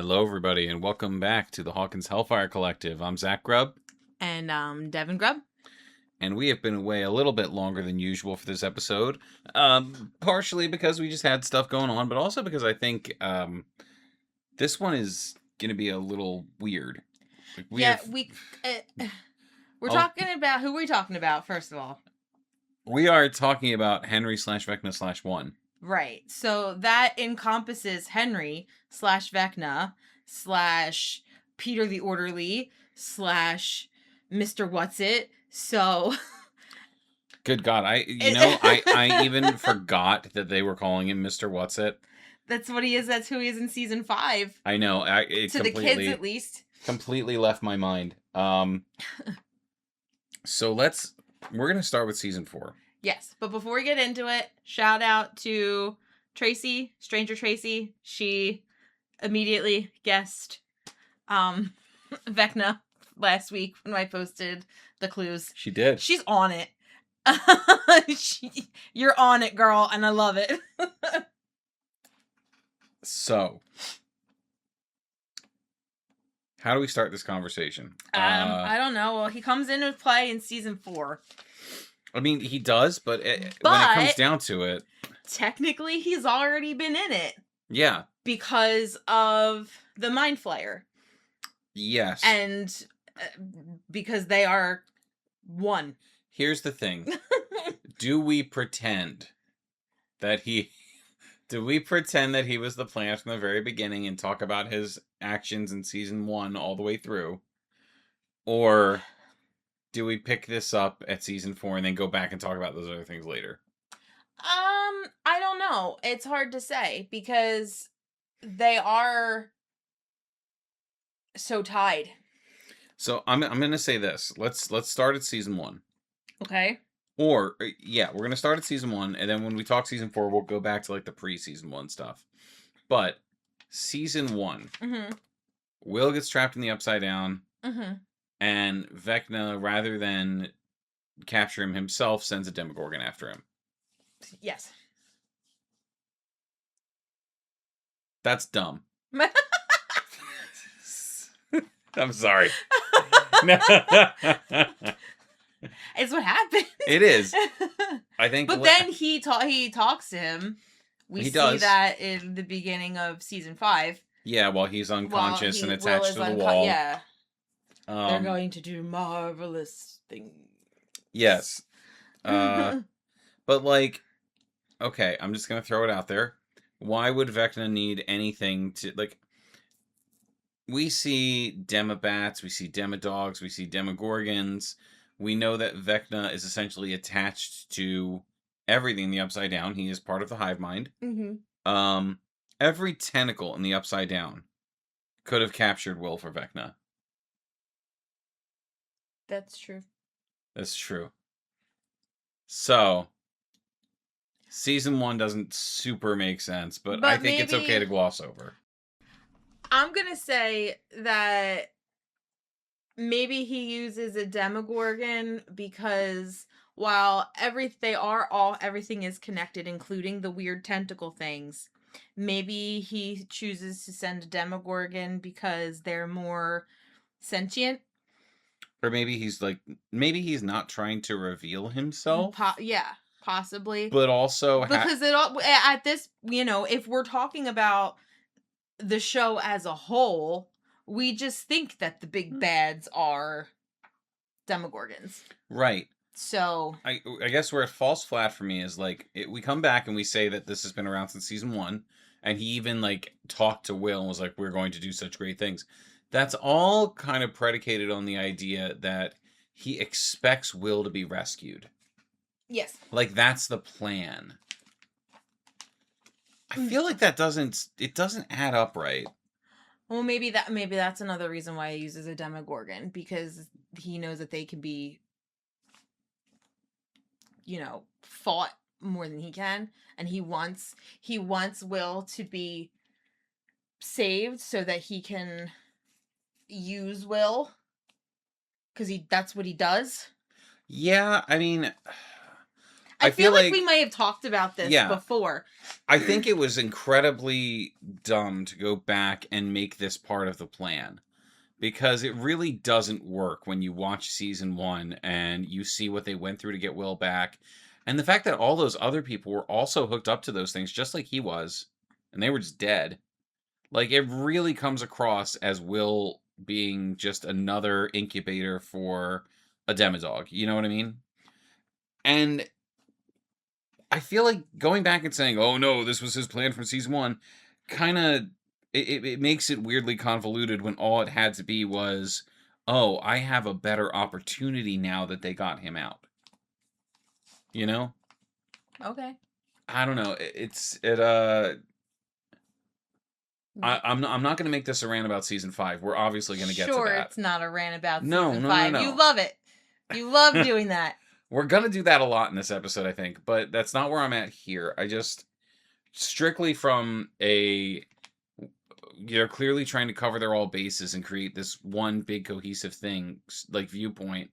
Hello, everybody, and welcome back to the Hawkins Hellfire Collective. I'm Zach Grubb. And Devin Grubb. And we have been away a little bit longer than usual for this episode. Partially because we just had stuff going on, but also because I think this one is going to be a little weird. We're talking about... Who are we talking about, first of all? We are talking about Henry / Vecna / 1. Right. So that encompasses Henry / Vecna / Peter the Orderly / Mr. Whatsit. So... Good God. I even forgot that they were calling him Mr. Whatsit. That's what he is. That's who he is in season 5. I know. To the kids, at least. Completely left my mind. So we're going to start with season 4. Yes, but before we get into it, shout out to Tracy, Stranger Tracy. She immediately guessed Vecna last week when I posted the clues. She did. She's on it. You're on it, girl, and I love it. So, how do we start this conversation? I don't know. Well, he comes into play in season 4. I mean, he does, but when it comes down to it... Technically, he's already been in it. Yeah. Because of the Mind Flayer. Yes. And because they are one. Here's the thing. Do we pretend that he was the plan from the very beginning and talk about his actions in season 1 all the way through? Or do we pick this up at season 4 and then go back and talk about those other things later? I don't know. It's hard to say because they are so tied. So I'm going to say this. Let's start at season 1. Okay. Or we're going to start at season 1, and then when we talk season 4, we'll go back to like the pre-season 1 stuff. But season 1, Will gets trapped in the Upside Down, and Vecna, rather than capture him himself, sends a Demogorgon after him. Yes. That's dumb. I'm sorry. It's what happened. It is. I think. But then he talks to him. We see that in the beginning of season 5. Yeah, while he's unconscious and attached to the wall. Yeah. They're going to do marvelous things. Yes. But like, okay, I'm just going to throw it out there. Why would Vecna need anything to, like, we see Demobats, we see Demodogs, we see Demogorgons. We know that Vecna is essentially attached to everything in the Upside Down. He is part of the hive mind. Every tentacle in the Upside Down could have captured Will for Vecna. That's true. That's true. So, season 1 doesn't super make sense, but I think it's okay to gloss over. I'm going to say that maybe he uses a Demogorgon because while everything is connected, including the weird tentacle things, maybe he chooses to send a Demogorgon because they're more sentient. Or maybe he's not trying to reveal himself. Possibly. But also because at this, if we're talking about the show as a whole, we just think that the big bads are Demogorgons. Right. So I guess where it falls flat for me is like we come back and we say that this has been around since season 1, and he even like talked to Will and was like, we're going to do such great things. That's all kind of predicated on the idea that he expects Will to be rescued. Yes. Like that's the plan. I feel like it doesn't add up right. Well, maybe that's another reason why he uses a Demogorgon, because he knows that they can be, fought more than he can, and he wants Will to be saved so that he can use Will, because that's what he does. Yeah, I mean, I feel like we like might have talked about this before. I think it was incredibly dumb to go back and make this part of the plan. Because it really doesn't work when you watch season 1 and you see what they went through to get Will back. And the fact that all those other people were also hooked up to those things just like he was. And they were just dead. Like, it really comes across as Will being just another incubator for a demodog. You know what I mean? And I feel like going back and saying, oh no, this was his plan from season 1, kind of, it makes it weirdly convoluted when all it had to be was, oh, I have a better opportunity now that they got him out. You know? Okay. I don't know. I'm not going to make this a rant about season 5. We're obviously going to get to that. Sure, it's not a rant about season 5. No. You love it. You love doing that. We're going to do that a lot in this episode, I think, but that's not where I'm at here. I just, strictly from you're clearly trying to cover their all bases and create this one big cohesive thing, like viewpoint.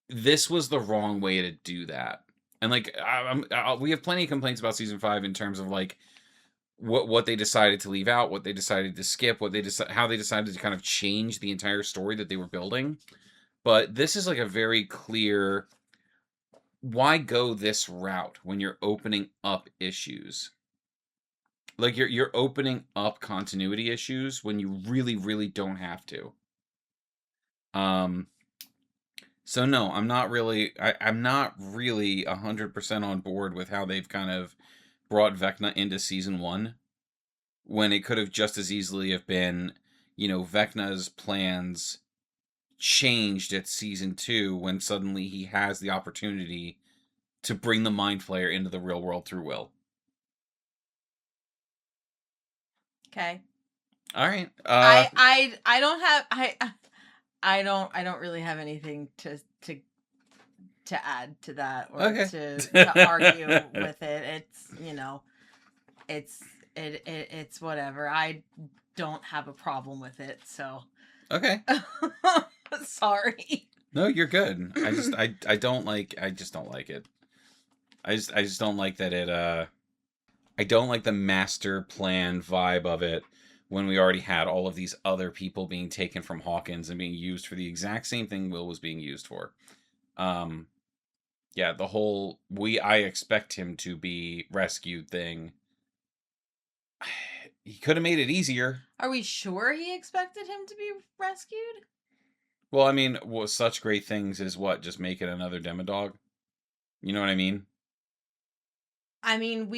This was the wrong way to do that. And like, we have plenty of complaints about season 5 in terms of like what they decided to leave out, what they decided to skip, how they decided to kind of change the entire story that they were building. But this is like a very clear, why go this route when you're opening up issues? Like, you're opening up continuity issues when you really, really don't have to. So no, I'm not really 100% on board with how they've kind of brought Vecna into season 1, when it could have just as easily have been, Vecna's plans changed at season 2 when suddenly he has the opportunity to bring the Mind Flayer into the real world through Will. Okay. All right. I don't really have anything to add to that or to argue with it. It's it's whatever. I don't have a problem with it, so. Okay. Sorry. No, you're good. I just don't like it. I just don't like that it I don't like the master plan vibe of it when we already had all of these other people being taken from Hawkins and being used for the exact same thing Will was being used for. Yeah, the whole I expect him to be rescued thing. He could have made it easier. Are we sure he expected him to be rescued? Well, I mean, such great things as what? Just make it another demodog? You know what I mean? I mean,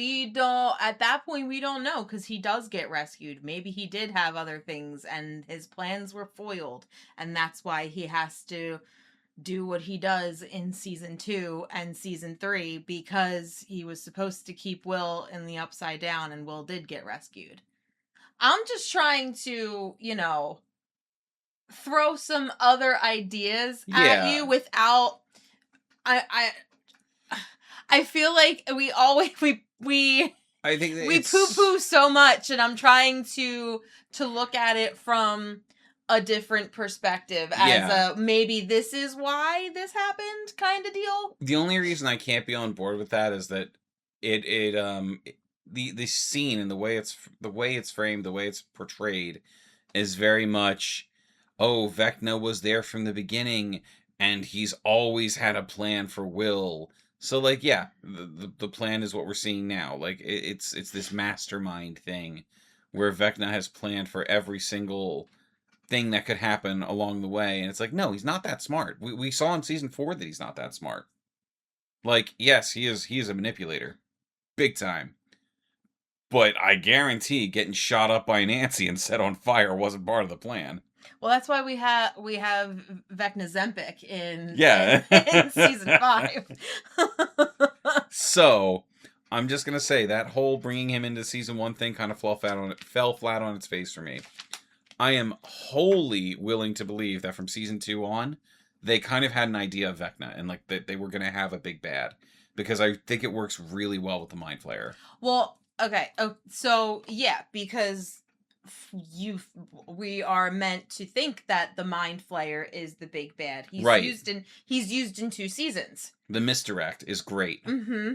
at that point, we don't know, because he does get rescued. Maybe he did have other things, and his plans were foiled, and that's why he has to do what he does in season 2 and season 3, because he was supposed to keep Will in the Upside Down, and Will did get rescued. I'm just trying to, throw some other ideas at you without... I feel like we I think we poo-poo so much, and I'm trying to look at it from a different perspective as a maybe this is why this happened kind of deal. The only reason I can't be on board with that is that the scene and the way it's framed, the way it's portrayed is very much, oh, Vecna was there from the beginning and he's always had a plan for Will. So, like, yeah, the plan is what we're seeing now. Like, it's this mastermind thing where Vecna has planned for every single thing that could happen along the way. And it's like, no, he's not that smart. We saw in season 4 that he's not that smart. Like, yes, he is a manipulator. Big time. But I guarantee getting shot up by Nancy and set on fire wasn't part of the plan. Well, that's why we have Vecna Zempic in season 5. So, I'm just gonna say that whole bringing him into season 1 thing kind of fell flat on its face for me. I am wholly willing to believe that from season 2 on, they kind of had an idea of Vecna and like that they were gonna have a big bad, because I think it works really well with the Mind Flayer. Well, okay. Oh, so yeah, because we are meant to think that the Mind Flayer is the big bad. Right. He's used in 2 seasons. The misdirect is great. Mm-hmm.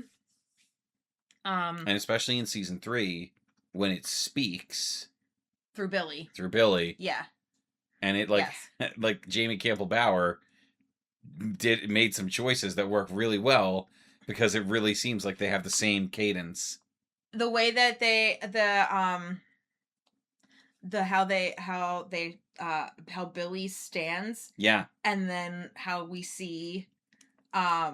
And especially in season 3, when it speaks through Billy. Yeah. And it like Jamie Campbell Bower made some choices that work really well, because it really seems like they have the same cadence. The way that how Billy stands. Yeah. And then how we see I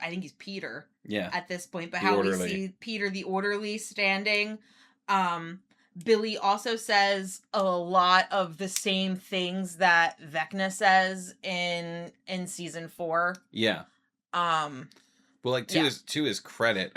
think he's Peter. Yeah. At this point, but how we see Peter the orderly standing. Billy also says a lot of the same things that Vecna says in season 4. Yeah. Well, like to his credit,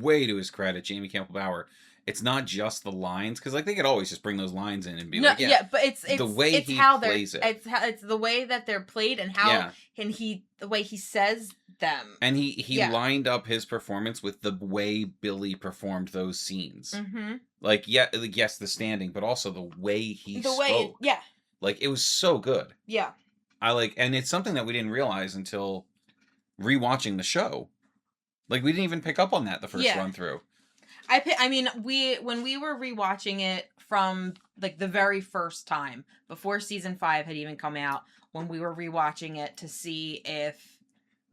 way to his credit, Jamie Campbell Bower, it's not just the lines, because like they could always just bring those lines in and be but it's the way it's he how plays it. It's the way that they're played and how the way he says them. And he lined up his performance with the way Billy performed those scenes. Mm-hmm. Like yes, the standing, but also the way he spoke. Like it was so good. Yeah. And it's something that we didn't realize until rewatching the show. Like we didn't even pick up on that the first run through. When we were rewatching it from like the very first time before season 5 had even come out, when we were rewatching it to see if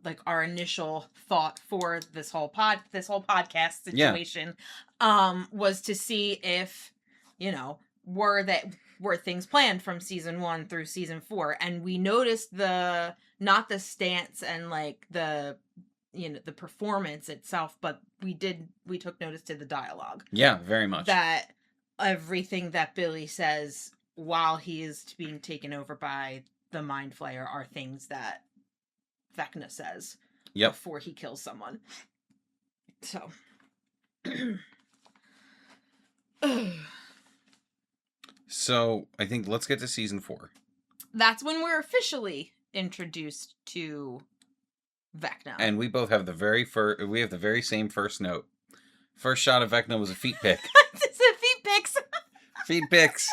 like our initial thought for this whole podcast situation was to see if were things planned from season 1 through season 4, and we noticed not the stance and like the the performance itself, but we took notice to the dialogue. Yeah, very much. That everything that Billy says while he is being taken over by the Mind Flayer are things that Vecna says before he kills someone. So so I think let's get to season 4. That's when we're officially introduced to Vecna. And we both have the very same first note. First shot of Vecna was a feet pic. It's a feet pics. Feet pics.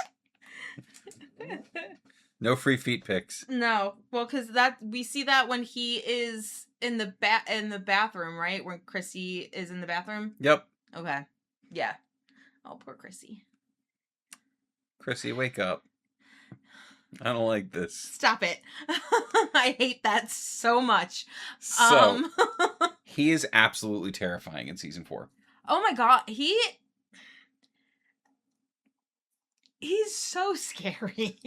No free feet pics. No, well, because we see that when he is in the bathroom, right? When Chrissy is in the bathroom. Yep. Okay. Yeah. Oh, poor Chrissy. Chrissy, wake up. I don't like this. Stop it. I hate that so much. So, he is absolutely terrifying in season 4. Oh my god, he's so scary.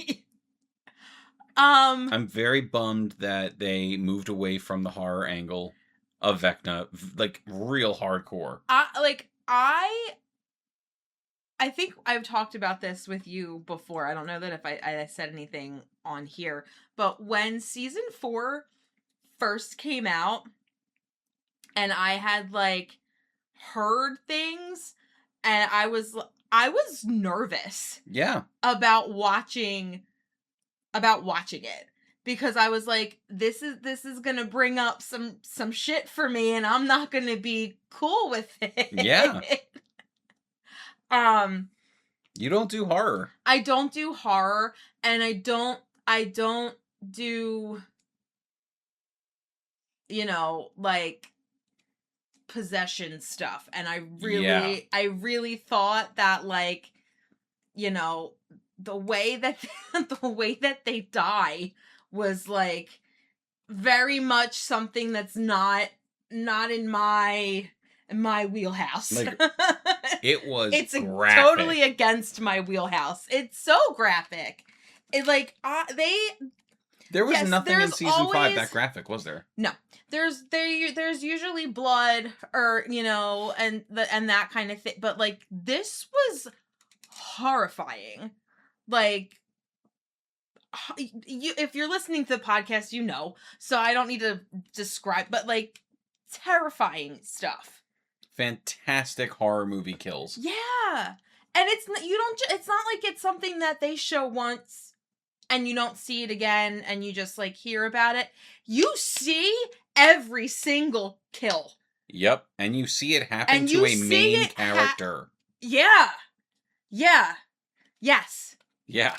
I'm very bummed that they moved away from the horror angle of Vecna, like real hardcore. I think I've talked about this with you before. I don't know that if I said anything on here, but when season 4 first came out and I had like heard things and I was nervous. Yeah. About watching it, because I was like, this is going to bring up some shit for me and I'm not going to be cool with it. Yeah. You don't do horror. I don't do horror, and I don't do like possession stuff. And I really thought that like the way that they die was like very much something that's not in my wheelhouse. Like, it's graphic. Totally against my wheelhouse. It's so graphic. It like there was nothing in season 5 that graphic, was there? No. There's usually blood or and that kind of thing, but like this was horrifying. Like if you're listening to the podcast, so I don't need to describe, but like terrifying stuff. Fantastic horror movie kills. Yeah. And it's not like it's something that they show once and you don't see it again and you just like hear about it. You see every single kill. Yep. And you see it happen to a main character. Yeah. Yeah. Yes. Yeah.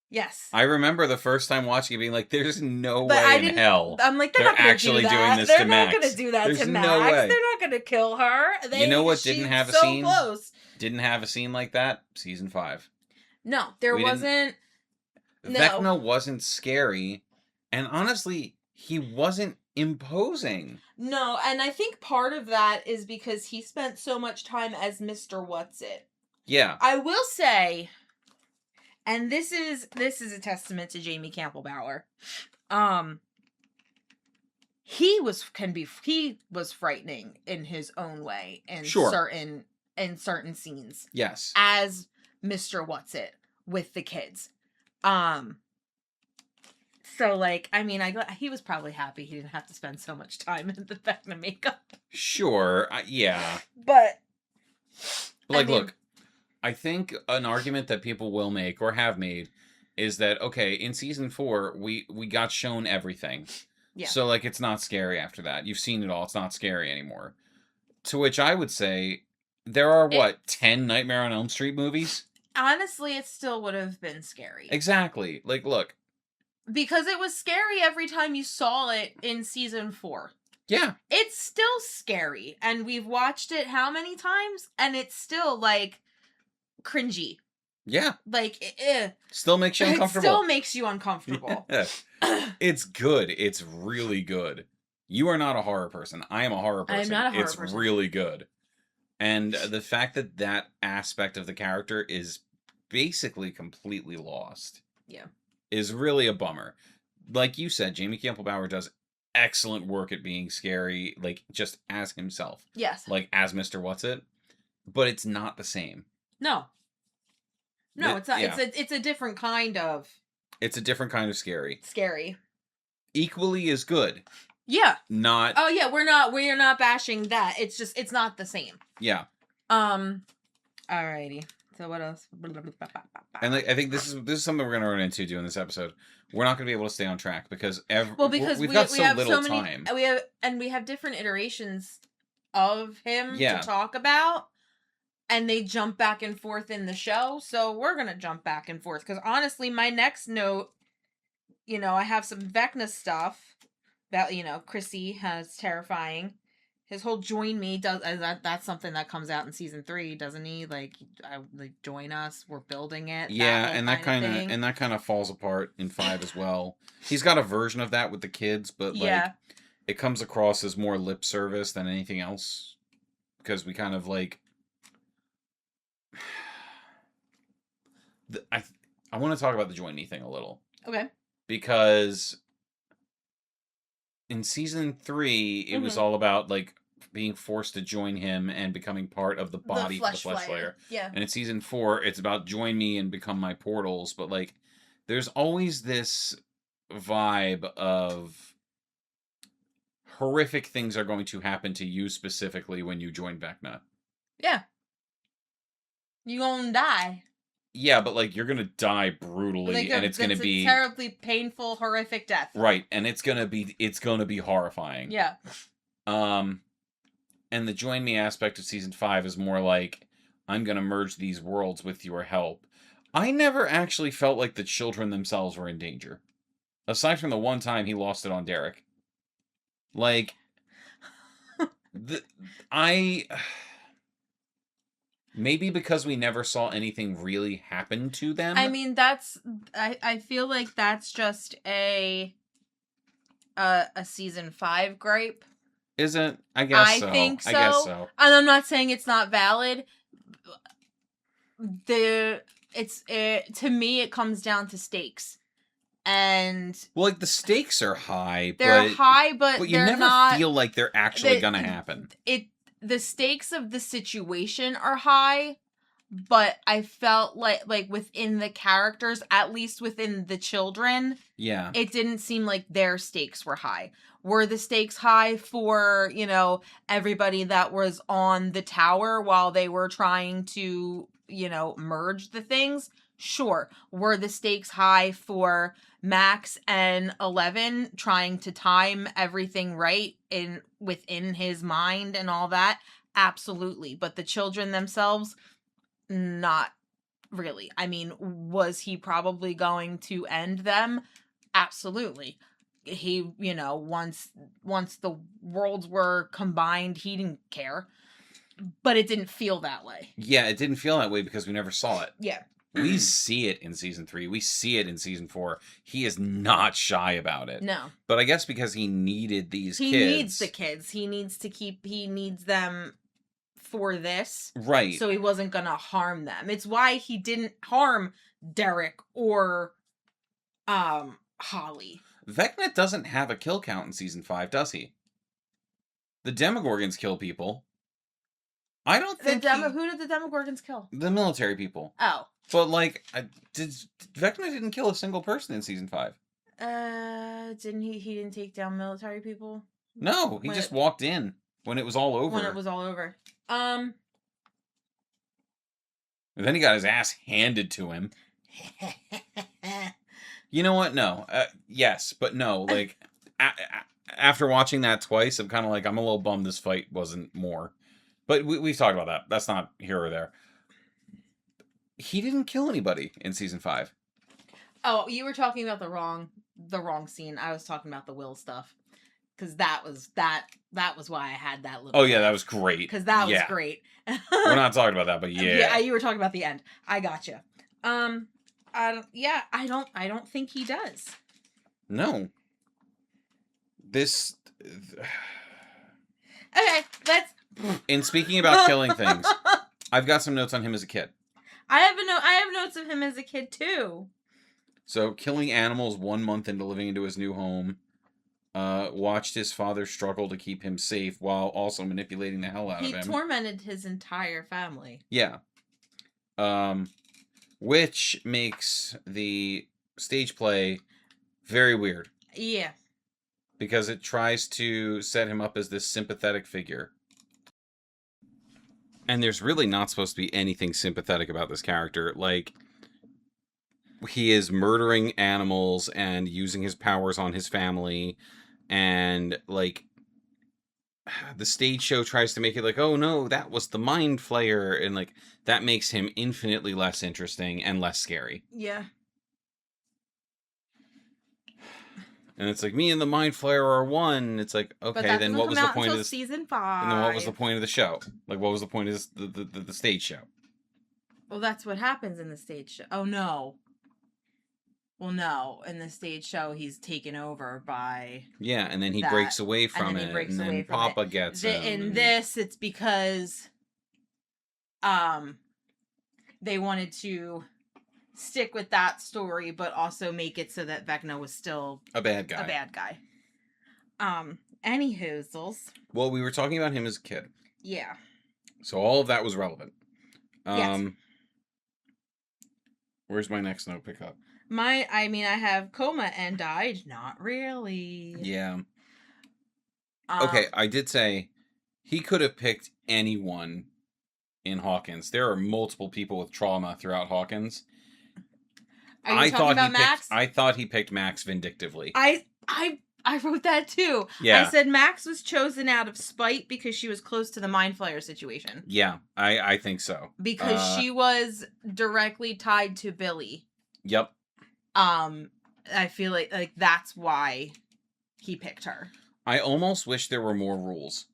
Yes. I remember the first time watching it being like, there's no But way in hell I'm like, they're they're not gonna actually do that. doing this They're to not Max. gonna do that There's to no Max. way. They're not gonna kill her. You know what didn't have a scene? Close. Didn't have a scene like that? Season 5. No, there wasn't. No. Vecna wasn't scary, and honestly, he wasn't imposing. No, and I think part of that is because he spent so much time as Mr. What's-It. Yeah. I will say, and this is a testament to Jamie Campbell Bower. He was frightening in his own way in certain scenes. Yes. As Mr. What's-It with the kids. So, like, I mean, he was probably happy he didn't have to spend so much time in the Vecna makeup. Sure, yeah. But, like, look, I think an argument that people will make, or have made, is that, okay, in season 4, we got shown everything. Yeah. So, like, it's not scary after that. You've seen it all. It's not scary anymore. To which I would say, there are, 10 Nightmare on Elm Street movies? Honestly, it still would have been scary. Exactly. Like, look. Because it was scary every time you saw it in season 4. Yeah. It's still scary. And we've watched it how many times? And it's still, like, cringy. Yeah. Like, still makes you uncomfortable. It still makes you uncomfortable. Yeah. It's good. It's really good. You are not a horror person. I am a horror person. I'm not a horror person. It's really good. And the fact that aspect of the character is basically completely lost. Yeah. Is really a bummer. Like you said, Jamie Campbell Bower does excellent work at being scary, like, just as himself. Yes. Like, as Mr. What's-It. But it's not the same. No. No, it's not. Yeah. It's a different kind of... It's a different kind of scary. Scary. Equally as good. Yeah. Not... Oh, yeah, we're not bashing that. It's just, it's not the same. Yeah. Alrighty. So what else? And like, I think this is something we're going to run into doing this episode. We're not going to be able to stay on track because we've got so little time. We have different iterations of him to talk about, and they jump back and forth in the show. So we're going to jump back and forth because honestly, my next note, I have some Vecna stuff that Chrissy has terrifying. His whole join me that's something that comes out in season 3, doesn't he? Like join us, we're building it. Yeah, and that kind of falls apart in 5 as well. He's got a version of that with the kids, but like it comes across as more lip service than anything else because we kind of like I want to talk about the join me thing a little. Okay. Because in season 3, it was all about like being forced to join him and becoming part of the body for the flesh layer. Yeah. And in season 4, it's about join me and become my portals. But like, there's always this vibe of horrific things are going to happen to you specifically when you join Vecna. Yeah. You gonna die. Yeah, but like you're gonna die brutally, and it's gonna be a terribly painful, horrific death. Right, and it's gonna be horrifying. Yeah. And the join me aspect of season 5 is more like, I'm gonna merge these worlds with your help. I never actually felt like the children themselves were in danger. Aside from the one time he lost it on Derek. Like, maybe because we never saw anything really happen to them. I mean, I feel like that's just a season 5 gripe. Is it? I guess so. I think so. I guess so. And I'm not saying it's not valid. To me, it comes down to stakes. And well, like the stakes are high. They're high, but you never feel like they're actually gonna happen. The stakes of the situation are high, but I felt like within the characters, at least within the children, it didn't seem like their stakes were high. Were the stakes high for, everybody that was on the tower while they were trying to, merge the things? Sure. Were the stakes high for Max and 11 trying to time everything right within his mind and all that? Absolutely. But the children themselves, not really. I mean, was he probably going to end them? Absolutely. He, once the worlds were combined, he didn't care. But it didn't feel that way. Yeah, it didn't feel that way because we never saw it. Yeah. We see it in season 3. We see it in season 4. He is not shy about it. No. But I guess because he needed these kids. He needs the kids. He needs them for this. Right. So he wasn't going to harm them. It's why he didn't harm Derek or Holly. Vecna doesn't have a kill count in season 5, does he? The Demogorgons kill people. I don't think who did the Demogorgons kill? The military people. Oh. But, like, Vecna didn't kill a single person in season 5. Didn't he? He didn't take down military people? No, he just walked in when it was all over. When it was all over. And then he got his ass handed to him. You know what? No. Yes, but no. Like, after watching that twice, I'm kind of like, I'm a little bummed this fight wasn't more. But we've talked about that. That's not here or there. He didn't kill anybody in season 5. Oh, you were talking about the wrong scene. I was talking about the Will stuff. Because that was why I had that little... Oh, yeah, that was great. Because that was great. We're not talking about that, but yeah. Yeah, you were talking about the end. I gotcha. I don't think he does. No. This... Okay, let's... In speaking about killing things, I've got some notes on him as a kid. I have notes of him as a kid, too. So, killing animals 1 month into living into his new home. Watched his father struggle to keep him safe while also manipulating the hell out of him. He tormented his entire family. Yeah. Which makes the stage play very weird. Yeah. Because it tries to set him up as this sympathetic figure. And there's really not supposed to be anything sympathetic about this character. Like, he is murdering animals and using his powers on his family. And, like, the stage show tries to make it like, oh no, that was the Mind Flayer. And, like, that makes him infinitely less interesting and less scary. Yeah. And it's like, me and the Mind Flayer are one. It's like, okay, then what was the point of this? Season 5. And then what was the point of the show? Like, what was the point of this, the stage show? Well, that's what happens in the stage show. Oh, no. Well, no. In the stage show, he's taken over by... Yeah, and then he breaks away from it. And then Papa gets him. In this, it's because they wanted to stick with that story, but also make it so that Vecna was still a bad guy. Any hoozles. Well, we were talking about him as a kid. Yeah. So all of that was relevant. Yes. Where's my next note pick up? I have coma and died. Not really. Yeah. Okay, I did say he could have picked anyone in Hawkins. There are multiple people with trauma throughout Hawkins. Are you talking about Max? I thought he picked Max vindictively. I wrote that too. Yeah. I said Max was chosen out of spite because she was close to the Mind Flayer situation. Yeah, I think so. Because she was directly tied to Billy. Yep. I feel like that's why he picked her. I almost wish there were more rules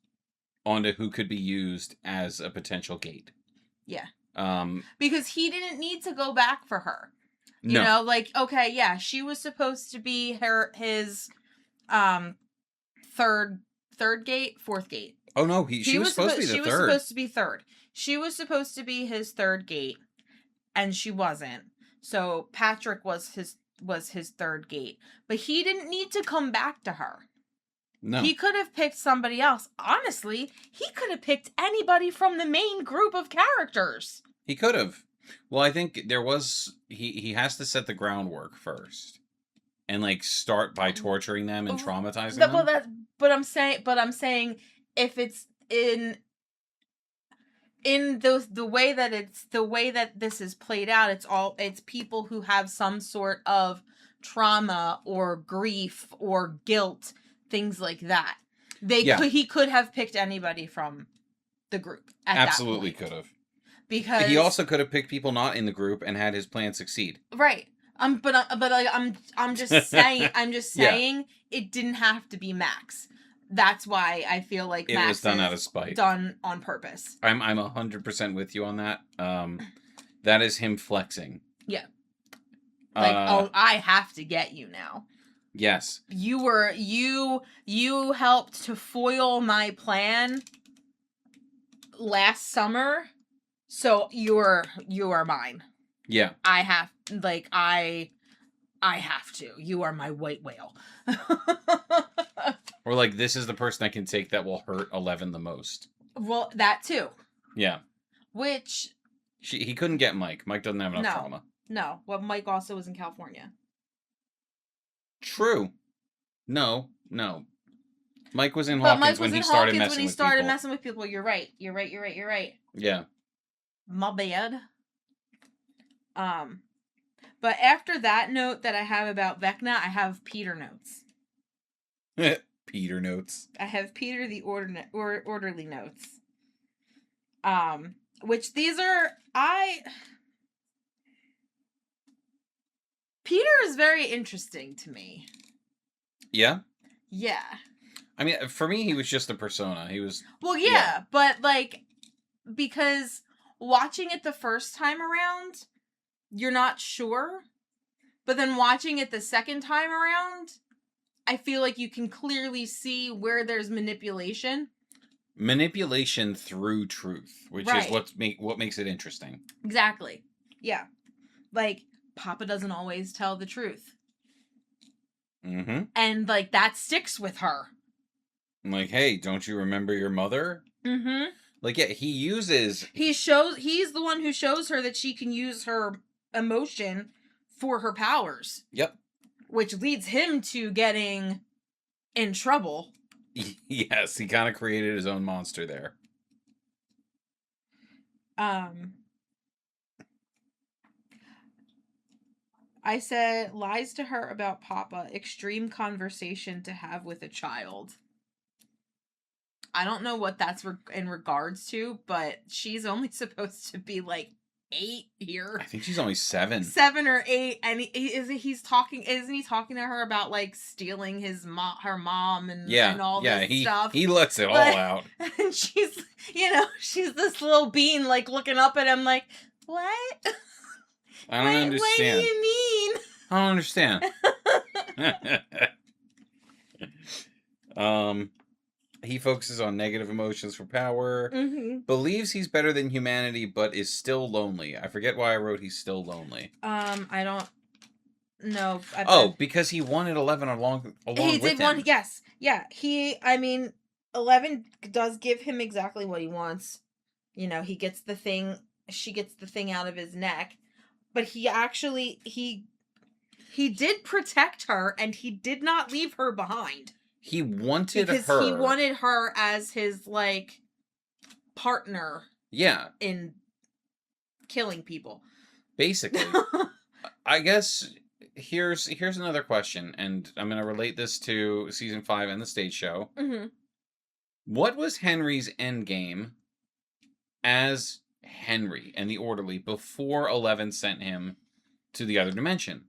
onto who could be used as a potential gate. Yeah. Because he didn't need to go back for her. You know, like, okay, yeah, she was supposed to be his third gate, fourth gate. Oh no, she was supposed to be the third. She was supposed to be third. She was supposed to be his third gate, and she wasn't. So Patrick was his third gate, but he didn't need to come back to her. No, he could have picked somebody else. Honestly, he could have picked anybody from the main group of characters. He could have. Well, I think there was he has to set the groundwork first, and like start by torturing them and traumatizing them. But I'm saying if it's in the way that this is played out, it's people who have some sort of trauma or grief or guilt, things like that. He could have picked anybody from the group. Absolutely could have. because He also could have picked people not in the group and had his plan succeed. right. But like, I'm just saying Yeah. it didn't have to be Max. That's why I feel like It Max was done is out of spite. done on purpose. I'm 100% with you on that. That is him flexing. Yeah. Like, oh, I have to get you now. Yes. You helped to foil my plan last summer, so you are mine. Yeah. I have to. You are my white whale. Or like, this is the person I can take that will hurt 11 the most. Well, that too. Yeah. Which He couldn't get Mike. Mike doesn't have enough trauma. No. Well, Mike also was in California. True. No. Mike was in Hawkins when he started messing with people. You're right. Yeah. My bad. But after that note that I have about Vecna, I have Peter notes. Peter notes. I have Peter the orderly notes. Which these are Peter is very interesting to me. Yeah? Yeah. I mean, for me, he was just a persona. He was... Well, yeah, but, like, because watching it the first time around, you're not sure. But then watching it the second time around, I feel like you can clearly see where there's manipulation. Manipulation through truth, which is what makes it interesting. Exactly. Yeah. Like, Papa doesn't always tell the truth. Mm-hmm. And, like, that sticks with her. Like, hey, don't you remember your mother? Mm-hmm. Like, yeah, he's the one who shows her that she can use her emotion for her powers. Yep. Which leads him to getting in trouble. Yes, he kind of created his own monster there. I said, lies to her about Papa, extreme conversation to have with a child. I don't know what that's in regards to, but she's only supposed to be like 8 here. I think she's only 7. 7 or 8, and isn't he talking to her about like stealing her mom and all this stuff? He lets it all out. And she's this little bean like looking up at him like, what? I don't understand. What do you mean? I don't understand. He focuses on negative emotions for power. Mm-hmm. Believes he's better than humanity, but is still lonely. I forget why I wrote he's still lonely. I don't know. Because he wanted 11 along with him. He did want, yes. Yeah, 11 does give him exactly what he wants. He gets the thing, she gets the thing out of his neck. But he actually, he did protect her, and he did not leave her behind. He wanted because her. He wanted her as his, like, partner. Yeah. In killing people. Basically. I guess here's another question, and I'm going to relate this to season 5 and the stage show. Mm-hmm. What was Henry's endgame as Henry and the Orderly before 11 sent him to the other dimension?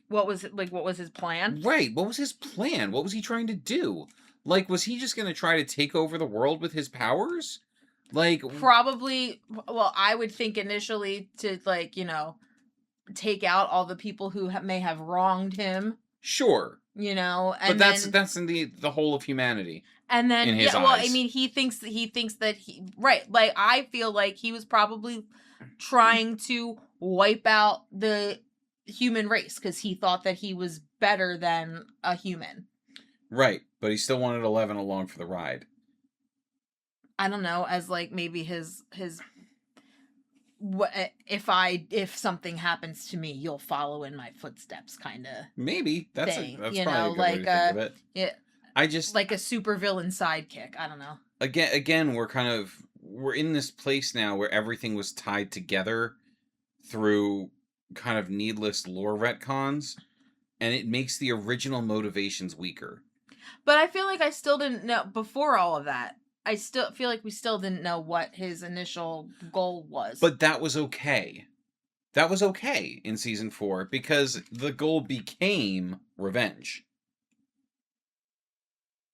What was his plan? Right. What was his plan? What was he trying to do? Like, was he just going to try to take over the world with his powers? Like, probably. Well, I would think initially to, like, take out all the people who may have wronged him. Sure. And but that's in the whole of humanity. And then, in his eyes. Well, I mean, he thinks that right. Like, I feel like he was probably trying to wipe out the human race because he thought that he was better than a human. Right, but he still wanted 11 along for the ride. I don't know, as like maybe his what if something happens to me, you'll follow in my footsteps, kind of. Maybe that's thing, probably a good way to think of it. Yeah, I just like a supervillain sidekick. I don't know. Again, we're in this place now where everything was tied together through kind of needless lore retcons, and it makes the original motivations weaker. But I feel like I still didn't know before all of that. I still feel like we still didn't know what his initial goal was. But that was okay. That was okay in season 4 because the goal became revenge.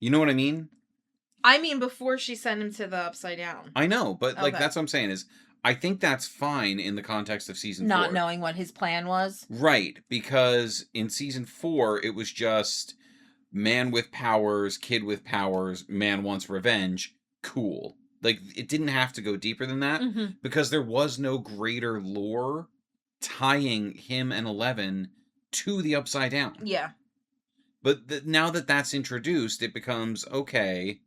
You know what I mean? I mean, before she sent him to the Upside Down. I know, but like Okay. that's what I'm saying is I think that's fine in the context of season 4. Not knowing what his plan was. Right, because in season 4 it was just man with powers, kid with powers, man wants revenge. Cool. Like it didn't have to go deeper than that because there was no greater lore tying him and 11 to the Upside Down. Yeah. But now that that's introduced, it becomes, okay,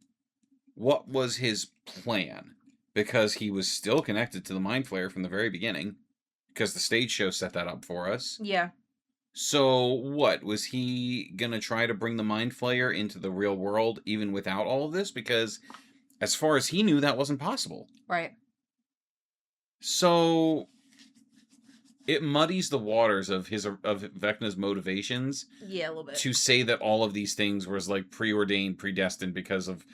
what was his plan? Because he was still connected to the Mind Flayer from the very beginning, because the stage show set that up for us. Yeah. So what? Was he going to try to bring the Mind Flayer into the real world even without all of this? Because as far as he knew, that wasn't possible. Right. So it muddies the waters of Vecna's motivations. Yeah, a little bit. To say that all of these things was like preordained, predestined because of,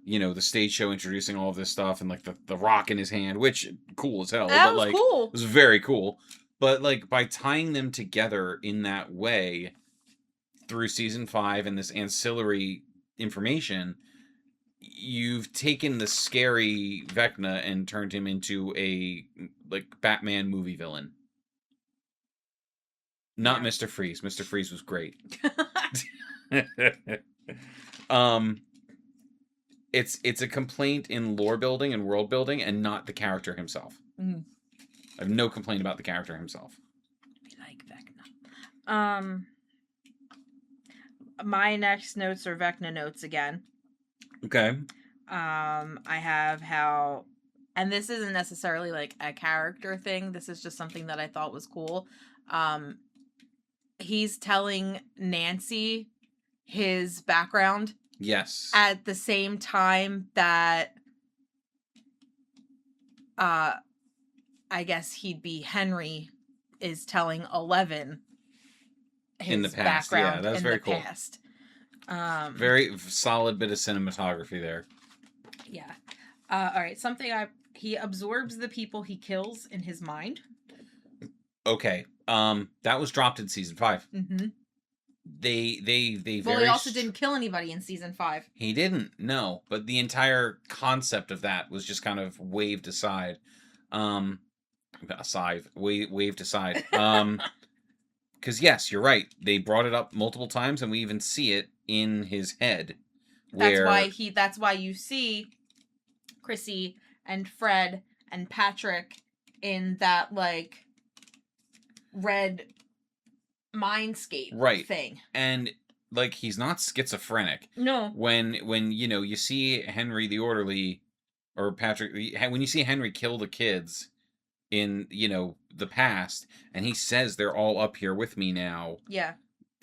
the stage show introducing all of this stuff and like the rock in his hand, which cool as hell. That but was like cool. it was very cool. But like by tying them together in that way through season 5 and this ancillary information, you've taken the scary Vecna and turned him into a like Batman movie villain. Not Mr. Freeze. Mr. Freeze was great. It's a complaint in lore building and world building and not the character himself. I have no complaint about the character himself. We like Vecna. My next notes are Vecna notes again. Okay. I have how, and this isn't necessarily like a character thing. This is just something that I thought was cool. He's telling Nancy his background. Yes. At the same time that, I guess he'd be Henry is telling 11 his in the past. background Yeah, that's very cool. Past. Very solid bit of cinematography there. Yeah. All right. He absorbs the people he kills in his mind. Okay. That was dropped in season 5. Mm-hmm. They Well, he also didn't kill anybody in season 5. He didn't, no. But the entire concept of that was just kind of waved aside. Waved aside. Because yes, you're right. They brought it up multiple times, and we even see it in his head. That's why you see Chrissy and Fred and Patrick in that like red mindscape thing. And like he's not schizophrenic. No. When you see Henry the Orderly or Patrick, when you see Henry kill the kids in the past, and he says they're all up here with me now. Yeah.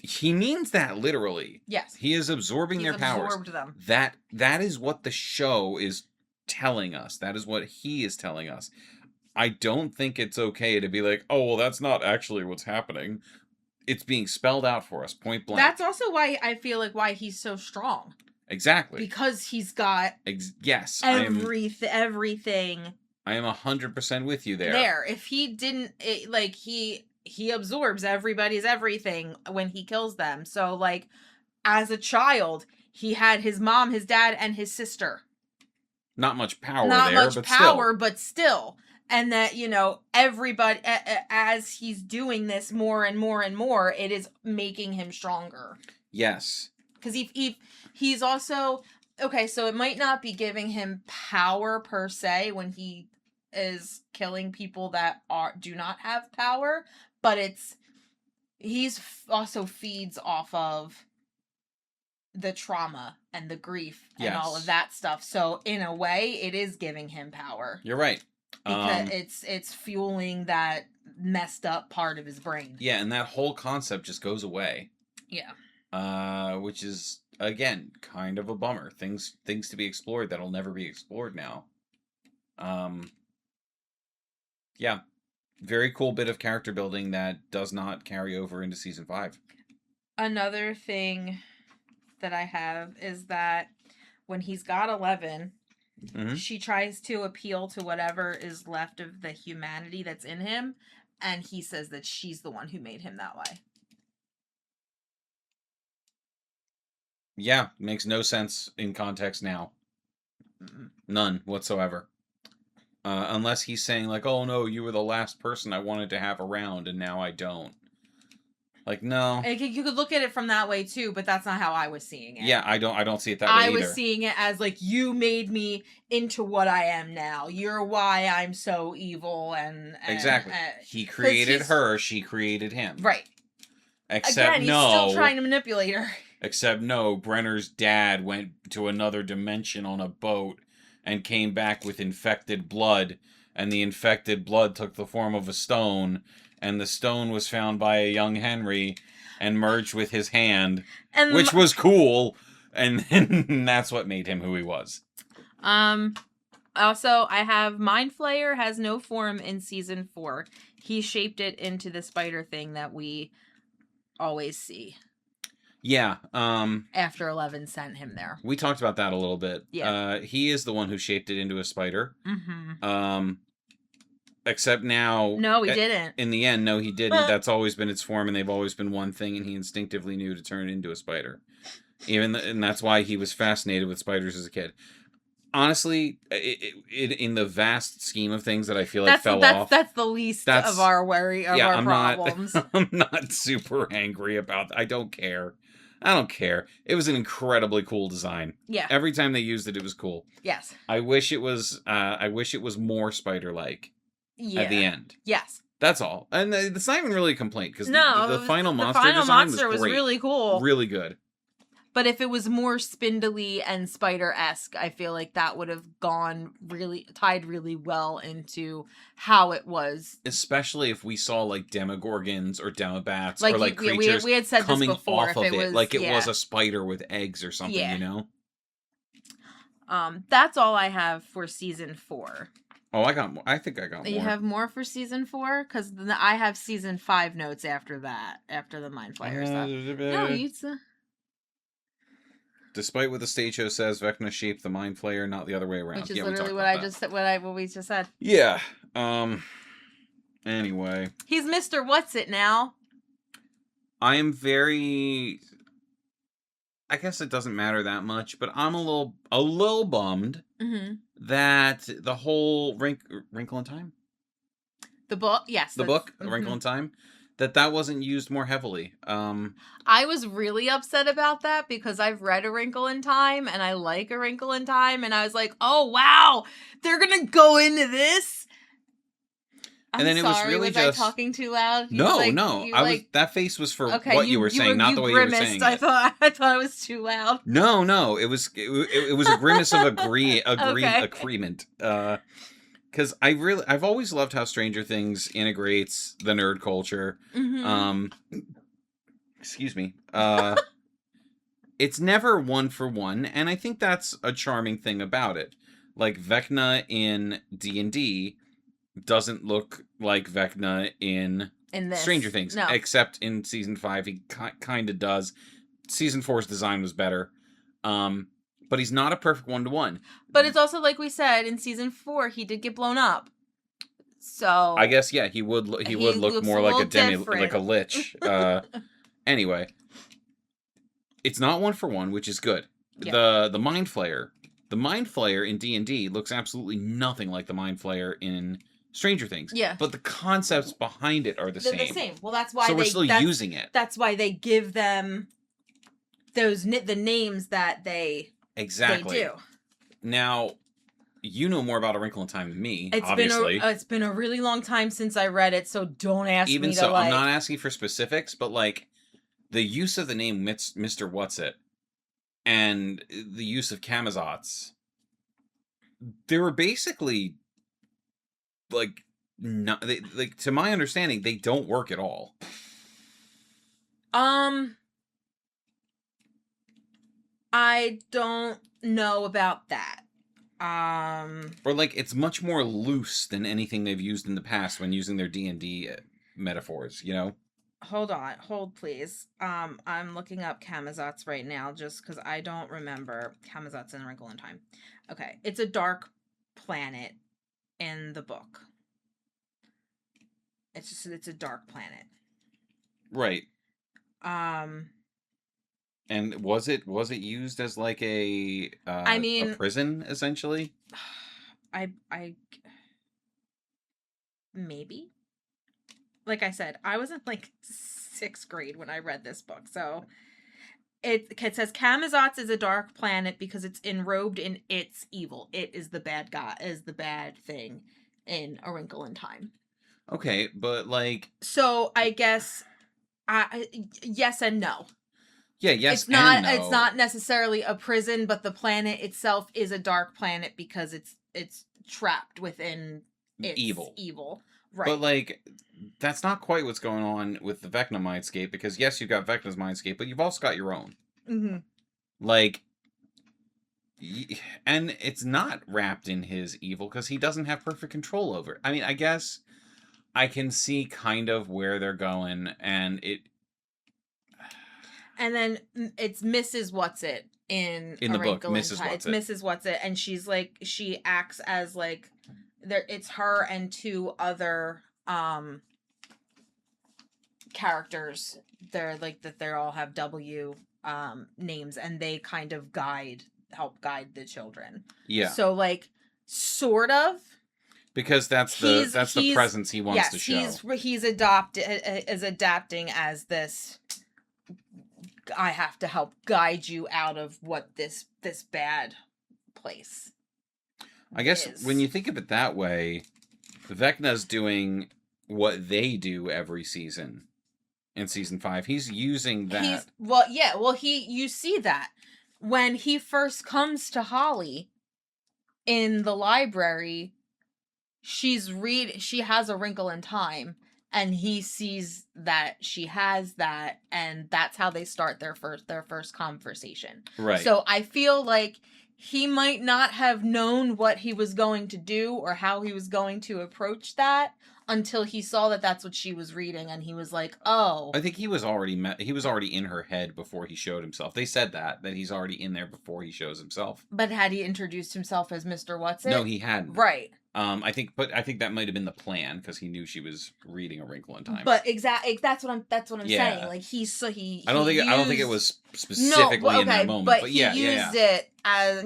He means that literally. Yes. He is absorbing their powers. Absorbed them. That is what the show is telling us. That is what he is telling us. I don't think it's okay to be like, oh, well, that's not actually what's happening. It's being spelled out for us, point blank. That's also why I feel like why he's so strong. Exactly. Because he's got yes, everything. I am 100% with you there. If he didn't, he absorbs everybody's everything when he kills them. So, like, as a child, he had his mom, his dad, and his sister. Not much power but still. And that, everybody, as he's doing this more and more and more, it is making him stronger. Yes. Because he's also, okay, so it might not be giving him power per se when he is killing people that do not have power, but he's also feeds off of the trauma and the grief and all of that stuff. So in a way, it is giving him power. You're right. Because it's fueling that messed up part of his brain. Yeah, and that whole concept just goes away. Yeah. Which is again kind of a bummer. Things to be explored that'll never be explored now. Yeah. Very cool bit of character building that does not carry over into season 5. Another thing that I have is that when he's got 11, She tries to appeal to whatever is left of the humanity that's in him, and he says that she's the one who made him that way. Yeah, makes no sense in context now. None whatsoever. Unless he's saying, like, oh no, you were the last person I wanted to have around, and now I don't. Like, no. You could look at it from that way too, but that's not how I was seeing it. Yeah, I don't see it that way either. I was seeing it as like, you made me into what I am now. You're why I'm so evil and exactly. He created her, she created him. Right. Except again, he's still trying to manipulate her. Except no, Brenner's dad went to another dimension on a boat and came back with infected blood, and the infected blood took the form of a stone, and the stone was found by a young Henry and merged with his hand, which was cool, and that's what made him who he was. Also, I have Mind Flayer has no form in season 4. He shaped it into the spider thing that we always see. Yeah. After 11 sent him there. We talked about that a little bit. Yeah. He is the one who shaped it into a spider. Except now... No, he didn't. In the end, no, he didn't. That's always been its form, and they've always been one thing, and he instinctively knew to turn it into a spider. And that's why he was fascinated with spiders as a kid. Honestly, in the vast scheme of things that I feel like fell off... That's the least of our problems. I'm not super angry about that. I don't care. I don't care. It was an incredibly cool design. Yeah. Every time they used it, it was cool. Yes. I wish it was more spider-like. Yeah. At the end. Yes. That's all. And it's not even really a complaint, because the final monster was really cool. Really good. But if it was more spindly and spider-esque, I feel like that would have tied really well into how it was. Especially if we saw like demogorgons or demobats or like creatures we had said coming this before, off of it, like it was a spider with eggs or something, you know? That's all I have for season 4. Oh, I got more. I think I got more. You have more for season 4? Because I have season 5 notes after that, after the Mind Flayer stuff. No, you... Despite what the stage show says, Vecna shaped the Mind Flayer, not the other way around. Which is literally what we just said. Yeah. Anyway. He's Mr. What's-It now. I am very... I guess it doesn't matter that much, but I'm a little bummed that the whole Wrinkle in Time? The book? Yes. The book, A Wrinkle in Time? That wasn't used more heavily. I was really upset about that because I've read A Wrinkle in Time and I like A Wrinkle in Time, and I was like, oh wow, they're gonna go into this. And then sorry, it was really I talking too loud? No. That face was for what you were saying, not the way you were saying it. I thought it was too loud. No, it was a grimace of agreement. Because I've always loved how Stranger Things integrates the nerd culture. Excuse me. It's never one for one, and I think that's a charming thing about it. Like Vecna in D&D doesn't look like Vecna in Stranger Things, except in season 5 he kind of does. Season 4's design was better. But he's not a perfect one-to-one. But it's also like we said in season 4, he did get blown up. So I guess he would look more like a lich. Anyway, it's not one for one, which is good. Yeah. The Mind Flayer, in D&D looks absolutely nothing like the Mind Flayer in Stranger Things. Yeah. But the concepts behind it are the same. They're the same. Well, that's why we're still using it. That's why they give them the names that they do. Now, you know more about A Wrinkle in Time than me, obviously. It's been a really long time since I read it, so don't ask me to, Even so, I'm not asking for specifics, but, like, the use of the name Mr. What's-It and the use of Camazotz, they were basically, like, to my understanding, they don't work at all. I don't know about that. Or like it's much more loose than anything they've used in the past when using their D&D metaphors, you know? hold please. I'm looking up Camazotz right now just because I don't remember Camazotz in A Wrinkle in Time. Okay, it's a dark planet in the book. It's a dark planet. Right. Um, And was it used as like a prison essentially? I maybe. Like I said, I was in like 6th grade when I read this book, so it says Camazotz is a dark planet because it's enrobed in its evil. It is the bad guy, is the bad thing in A Wrinkle in Time. Okay, but like, so I guess yes and no. Yeah, yes it's not, and no. It's not necessarily a prison, but the planet itself is a dark planet because it's trapped within its evil. Right. But like, that's not quite what's going on with the Vecna mindscape, because yes, you've got Vecna's mindscape, but you've also got your own. Mm-hmm. Like, and it's not wrapped in his evil because he doesn't have perfect control over it. I mean, I guess I can see kind of where they're going, and then it's Mrs. Whatsit in the book, Mrs. Whatsit. It's Mrs. Whatsit, and she's like, she acts as like, it's her and 2 other characters. They're like that. They all have W names, and they kind of help guide the children. Yeah. So like, sort of. Because that's the presence he wants to show. He's adapting as this. I have to help guide you out of what this bad place. I guess when you think of it that way, Vecna's doing what they do every season. In season 5, he's using that. You see that when he first comes to Holly in the library. She has A Wrinkle in Time, and he sees that she has that, and that's how they start their first conversation. Right. So I feel like he might not have known what he was going to do or how he was going to approach that until he saw that that's what she was reading, and he was like, "Oh." I think he was already in her head before he showed himself. They said that he's already in there before he shows himself. But had he introduced himself as Mr. Whatsit? No, he hadn't. Right. I think that might have been the plan because he knew she was reading A Wrinkle in Time. But exactly, that's what I'm saying. Like he. I don't think it was specifically in that moment. But he used it as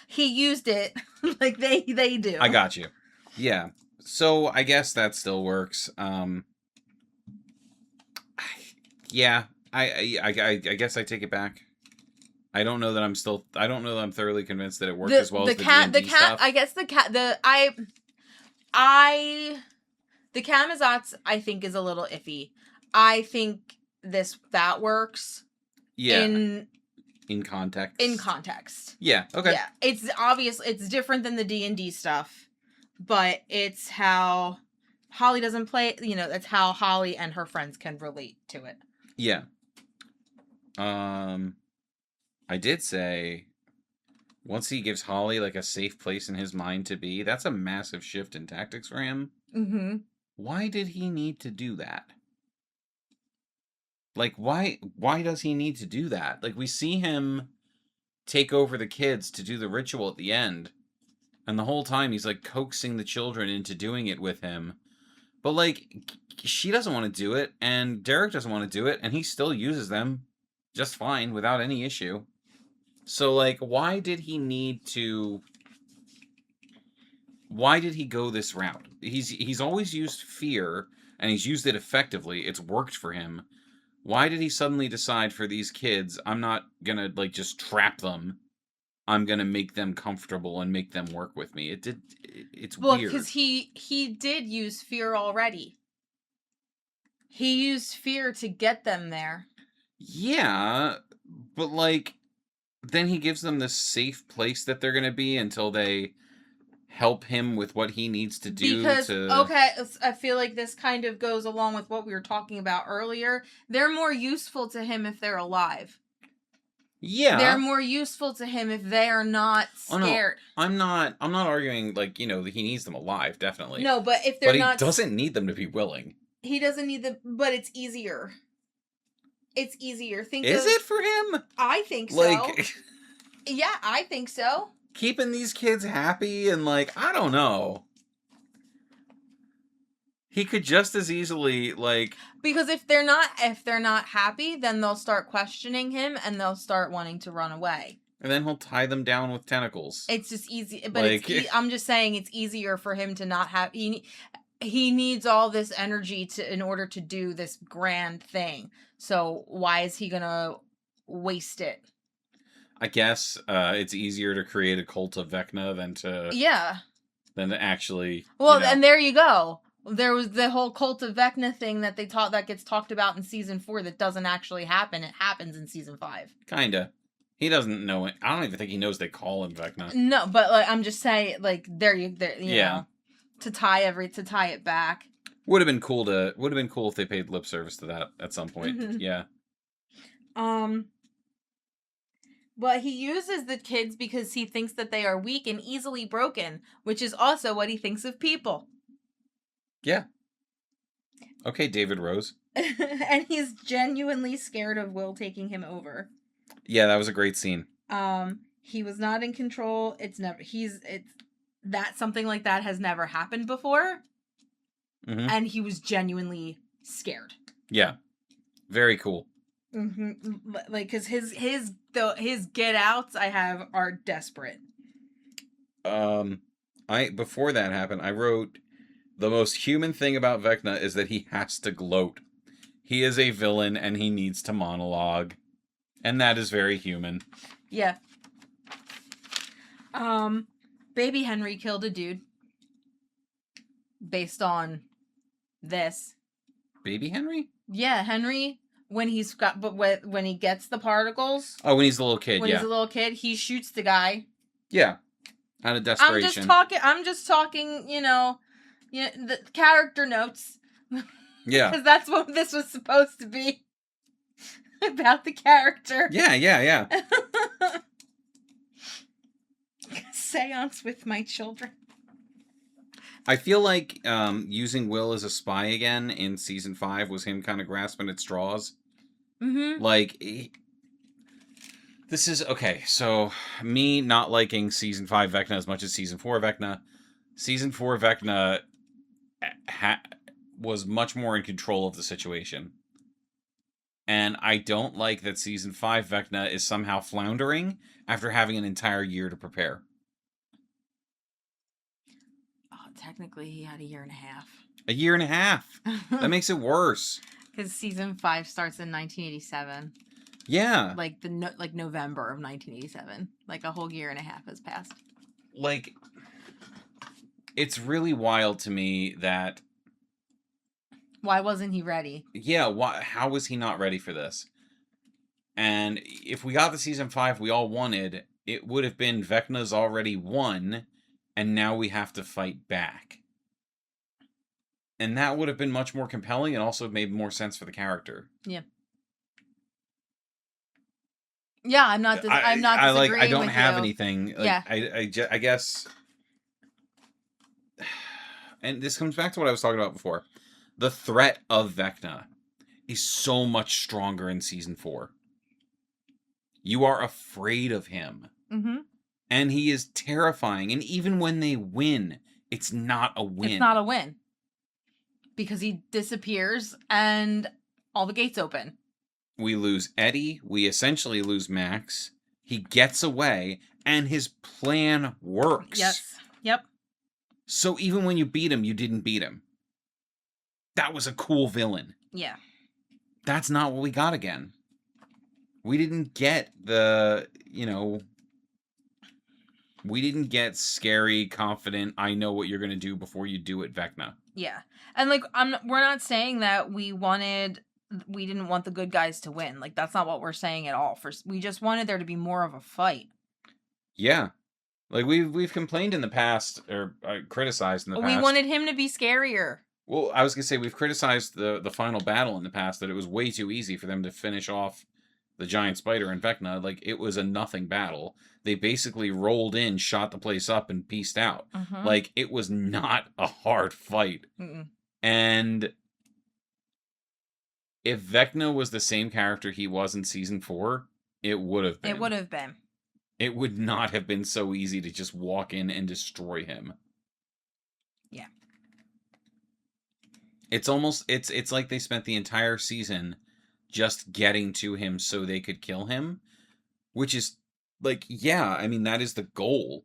he used it like they do. I got you. Yeah. So I guess that still works. Yeah. I guess I take it back. I don't know that I'm thoroughly convinced that it worked as well as the D&D stuff. I guess the Camazotz I think is a little iffy. I think that works. Yeah. In context. In context. Yeah. Okay. Yeah. It's obvious. It's different than the D&D stuff, but it's how Holly doesn't play. That's how Holly and her friends can relate to it. Yeah. I did say, once he gives Holly like a safe place in his mind to be, that's a massive shift in tactics for him. Mm-hmm. Why did he need to do that? Like, why does he need to do that? Like, we see him take over the kids to do the ritual at the end, and the whole time he's like coaxing the children into doing it with him. But like, she doesn't want to do it, and Derek doesn't want to do it, and he still uses them just fine without any issue. So, like, why did he go this route? He's always used fear, and he's used it effectively. It's worked for him. Why did he suddenly decide for these kids, I'm not gonna, like, just trap them. I'm gonna make them comfortable and make them work with me. It's weird. Well, because he did use fear already. He used fear to get them there. Yeah, but, like, then he gives them this safe place that they're going to be until they help him with what he needs to do. Okay, I feel like this kind of goes along with what we were talking about earlier. They're more useful to him if they're alive. Yeah. They're more useful to him if they are not scared. Oh, no. I'm not arguing, like, that he needs them alive, definitely. No, but if they're not... But he doesn't need them to be willing. He doesn't need but it's easier. It's easier. Is it for him? I think so. Like, yeah, I think so. Keeping these kids happy and, like, I don't know. He could just as easily, like... Because if they're not happy, then they'll start questioning him and they'll start wanting to run away. And then he'll tie them down with tentacles. It's just easy, but like, I'm just saying it's easier for him to not have... He needs all this energy in order to do this grand thing. So why is he gonna waste it? I guess it's easier to create a cult of Vecna than to actually. Well, and there you go. There was the whole cult of Vecna thing that that gets talked about in season 4 that doesn't actually happen. It happens in season 5. Kinda. He doesn't know it. I don't even think he knows they call him Vecna. No, but like I'm just saying, like you know, to tie it back. Would have been cool if they paid lip service to that at some point. Mm-hmm. Yeah. But he uses the kids because he thinks that they are weak and easily broken, which is also what he thinks of people. Yeah. Okay, David Rose. And he's genuinely scared of Will taking him over. Yeah, that was a great scene. He was not in control. Something like that has never happened before. Mm-hmm. And he was genuinely scared. Yeah. Very cool. Mm-hmm. Like, because his get outs are desperate. Before that happened, I wrote, the most human thing about Vecna is that he has to gloat. He is a villain and he needs to monologue. And that is very human. Yeah. Baby Henry killed a dude. Based on this. Baby Henry? Yeah, Henry, when he gets the particles. Oh, when he's a little kid, When he's a little kid, he shoots the guy. Yeah. Out of desperation. I'm just talking, the character notes. Yeah. Because that's what this was supposed to be. About the character. Yeah. Seance with my children. I feel like using Will as a spy again in season 5 was him kind of grasping at straws. Mm-hmm. Like, this is... Okay, so me not liking season 5 Vecna as much as season 4 Vecna. Season 4 Vecna was much more in control of the situation. And I don't like that season 5 Vecna is somehow floundering after having an entire year to prepare. Technically, he had a year and a half. A year and a half? That makes it worse. Because season 5 starts in 1987. Yeah. Like November of 1987. Like a whole year and a half has passed. Like, it's really wild to me that... Why wasn't he ready? Yeah, how was he not ready for this? And if we got the season 5 we all wanted, it would have been Vecna's already won, and now we have to fight back. And that would have been much more compelling and also made more sense for the character. Yeah. Yeah, I'm not disagreeing I don't with have you. anything. Like, yeah. I guess... And this comes back to what I was talking about before. The threat of Vecna is so much stronger in season 4. You are afraid of him. Mm-hmm. And he is terrifying. And even when they win, it's not a win. It's not a win. Because he disappears and all the gates open. We lose Eddie. We essentially lose Max. He gets away. And his plan works. Yes. Yep. So even when you beat him, you didn't beat him. That was a cool villain. Yeah. That's not what we got again. We didn't get the, we didn't get scary, confident, I know what you're going to do before you do it, Vecna. Yeah. And we're not saying that we didn't want the good guys to win. Like, that's not what we're saying at all. We just wanted there to be more of a fight. Yeah. Like, we've complained in the past, or criticized in the past. We wanted him to be scarier. Well, I was going to say, we've criticized the final battle in the past, that it was way too easy for them to finish off the giant spider and Vecna. Like, it was a nothing battle. They basically rolled in, shot the place up, and pieced out. Mm-hmm. Like, it was not a hard fight. Mm-mm. And if Vecna was the same character he was in season 4, it would have been. It would have been. It would not have been so easy to just walk in and destroy him. Yeah. It's almost it's like they spent the entire season just getting to him so they could kill him, which is like, yeah, I mean that is the goal,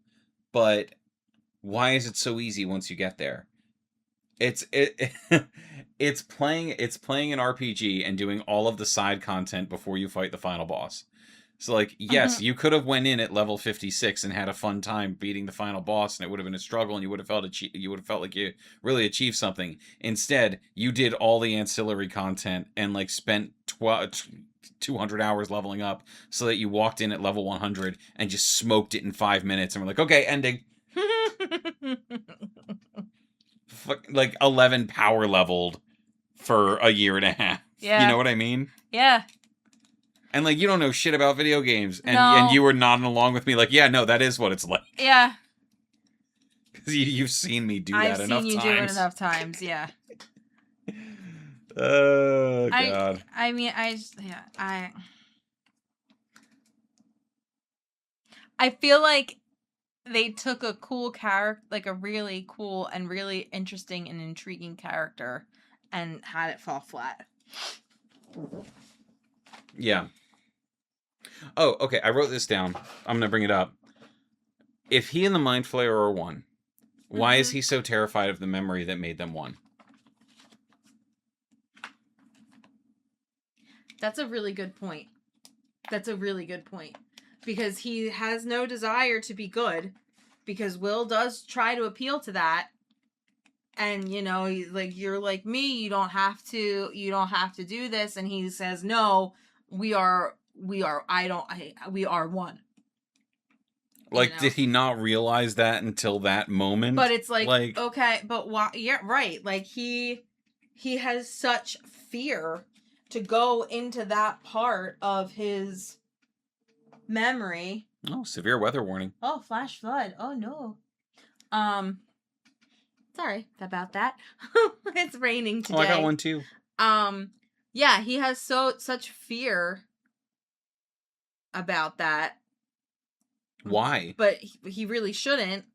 but why is it so easy once you get there? It's it's playing an RPG and doing all of the side content before you fight the final boss. So like, yes, you could have went in at level 56 and had a fun time beating the final boss, and it would have been a struggle, and you would have felt like you really achieved something. Instead, you did all the ancillary content and like spent 200 hours leveling up, so that you walked in at level 100 and just smoked it in 5 minutes, and we're like, okay, ending. Like 11 power leveled for a year and a half. Yeah. You know what I mean? Yeah. And like, you don't know shit about video games, and No. and you were nodding along with me like, yeah, no, that is what it's like. Yeah. Because you've seen me do that enough times. I've seen you do it enough times, yeah. Oh, God. I mean, I feel like they took a cool character, like a really cool and really interesting and intriguing character, and had it fall flat. Yeah. Oh, okay, I wrote this down. I'm going to bring it up. If he and the Mind Flayer are one, why is he so terrified of the memory that made them one? That's a really good point. Because he has no desire to be good. Because Will does try to appeal to that. And, you know, he's like, you're like me, you don't have to do this. And he says, no, we are one. Like, You know? did he not realize that until that moment? But it's like okay, but why? Yeah, right. Like he has such fear to go into that part of his memory. Oh, severe weather warning. Oh, flash flood. Oh no. Sorry about that. It's raining today. Oh, I got one too. Yeah, he has such fear about that. Why? But he really shouldn't.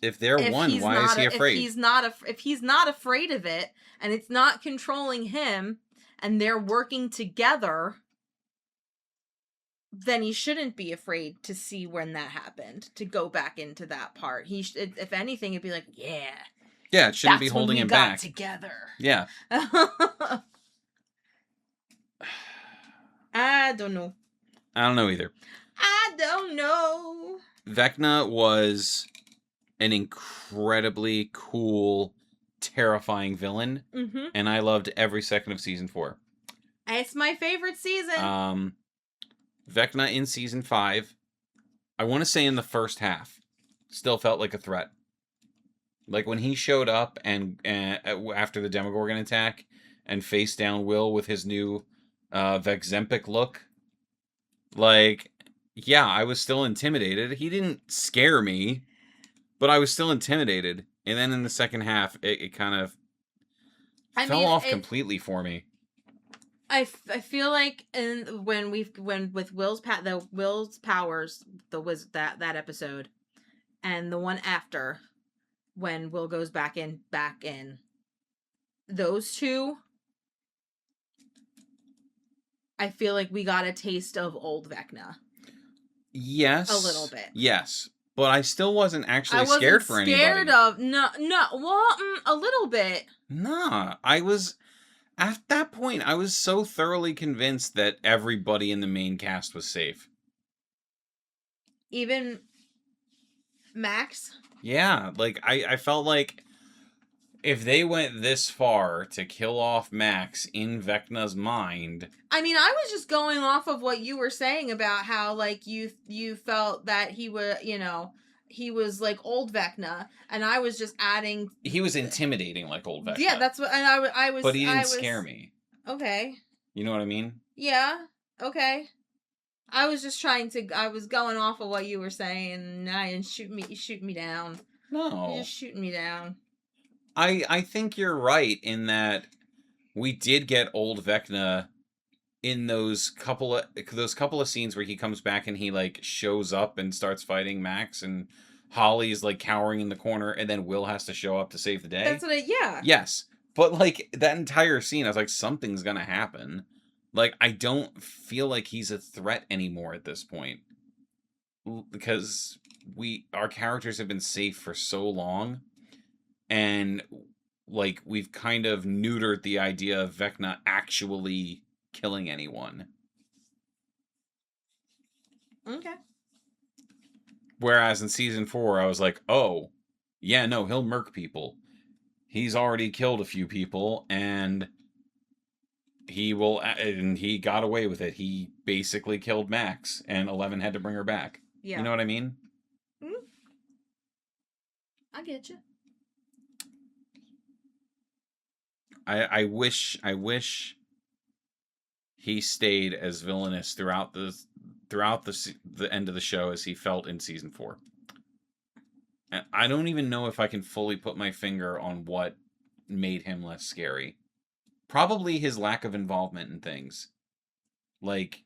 If they're one, why is he afraid? If he's not afraid of it, and it's not controlling him, and they're working together, then he shouldn't be afraid to see when that happened, to go back into that part. If anything, it'd be like, yeah. Yeah, it shouldn't be holding him back. Together. Yeah. I don't know. I don't know either. I don't know. Vecna was an incredibly cool, terrifying villain, and I loved every second of season 4. It's my favorite season. Vecna in season 5, I want to say in the first half, still felt like a threat. Like when he showed up and after the Demogorgon attack and faced down Will with his new Vexempic look, like, yeah, I was still intimidated. He didn't scare me, but I was still intimidated. And then in the second half, it kind of fell off completely for me. I feel like when with Will's powers, that episode, and the one after, when Will goes back in, those two, I feel like we got a taste of old Vecna. Yes. A little bit. Yes. But I still wasn't actually scared for anybody. No, well, a little bit. Nah, I was, at that point, I was so thoroughly convinced that everybody in the main cast was safe. Even Max? Yeah, like, I felt like if they went this far to kill off Max in Vecna's mind... I mean, I was just going off of what you were saying about how, like, you felt that he was, you know, he was like old Vecna, and I was just adding... He was intimidating like old Vecna. Yeah, that's what... And I was... But he didn't scare me. Okay. You know what I mean? Yeah, okay. I was just trying to... I was going off of what you were saying, and I didn't shoot me down. No. You're just shooting me down. I think you're right in that we did get old Vecna in those couple of scenes where he comes back and he like shows up and starts fighting Max, and Holly's like cowering in the corner, and then Will has to show up to save the day. That's what yeah. Yes. But like that entire scene, I was like, something's gonna happen. Like, I don't feel like he's a threat anymore at this point. Because our characters have been safe for so long, and like we've kind of neutered the idea of Vecna actually killing anyone. Okay. Whereas in season 4, I was like, oh, yeah, no, he'll murk people. He's already killed a few people, and he got away with it. He basically killed Max, and 11 had to bring her back. Yeah. You know what I mean? I get you. I wish he stayed as villainous throughout the end of the show as he felt in season 4. And I don't even know if I can fully put my finger on what made him less scary. Probably his lack of involvement in things, like